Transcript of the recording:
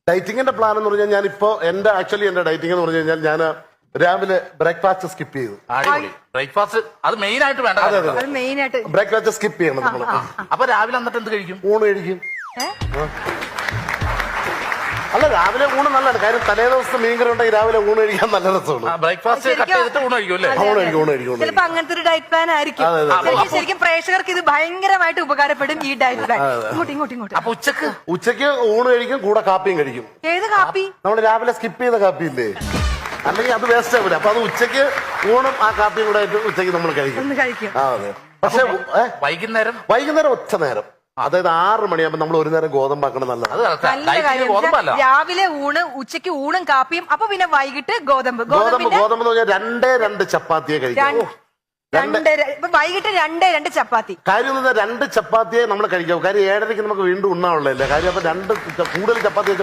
ഡയറ്റിങ്ങിന്റെ plan എന്ന് പറഞ്ഞാൽ ഞാനിപ്പോ എന്റെ ഡയറ്റിംഗ് എന്ന് പറഞ്ഞു കഴിഞ്ഞാൽ ഞാൻ രാവിലെ ബ്രേക്ക്ഫാസ്റ്റ് സ്കിപ്പ് ചെയ്തു. ബ്രേക്ക്ഫാസ്റ്റ് അത് മെയിൻ ആയിട്ട് വേണ്ട. ബ്രേക്ക്ഫാസ്റ്റ് സ്കിപ്പ് ചെയ്യണം നമ്മൾ. അപ്പൊ രാവിലെ എന്നിട്ട് എന്ത് കഴിക്കും? ഊണ് കഴിക്കും. അല്ല, രാവിലെ ഊണ് നല്ലതാണ്. കാര്യം തലേ ദിവസത്തെ മീൻകറി ഉണ്ടെങ്കിൽ രാവിലെ ഊണ് കഴിക്കാൻ നല്ല രസമാണ്. ബ്രേക്ക്ഫാസ്റ്റ് കട്ട് ചെയ്തിട്ട് ഊണ് കഴിക്കും അല്ലേ? ഊണ് കഴിക്കും. ചിലപ്പോ അങ്ങനത്തെ ഒരു ഡയറ്റ് പ്ലാൻ ആയിരിക്കും. ശരിക്കും പ്രേക്ഷകർക്ക് ഇത് ഭയങ്കരമായിട്ട് ഉപകാരപ്പെടും ഈ ഡയറ്റ് പ്ലാൻ. ഇങ്ങോട്ട്. അപ്പൊ ഉച്ചക്ക് ഊണ് കഴിക്കും, കൂടെ കാപ്പിയും കഴിക്കും. ഏത് കാപ്പി? നമ്മൾ രാവിലെ സ്കിപ്പ് ചെയ്ത കാപ്പി ഇല്ലേ, അല്ലെങ്കിൽ അത് വേസ്റ്റ് ആവില്ല. അപ്പൊ അത് ഉച്ചക്ക് ഊണും ആ കാപ്പിയും കൂടെ ആയിട്ട് ഉച്ചക്ക് നമ്മൾ കഴിക്കും. അതെ. പക്ഷെ വൈകുന്നേരം ഒറ്റ നേരം, അതായത് 6 മണിയാകുമ്പോൾ നമ്മൾ ഒരു നേരം ഗോതമ്പാക്കണം. നല്ലതാണ്. രാവിലെ ഊണ്, ഉച്ചക്ക് ഊണും കാപ്പിയും, അപ്പൊ പിന്നെ വൈകിട്ട് ഗോതമ്പ് എന്ന് പറഞ്ഞാൽ 2 ചപ്പാത്തിയെ കഴിക്കാം. വൈകിട്ട് 2 ചപ്പാത്തി. കാര്യം 2 ചപ്പാത്തിയെ നമ്മൾ കഴിക്കാം. കാര്യം 7:30 നമുക്ക് വീണ്ടും ഉണ്ണാവുള്ളതല്ലേ. കാര്യം അപ്പൊ കൂടുതൽ ചപ്പാത്തി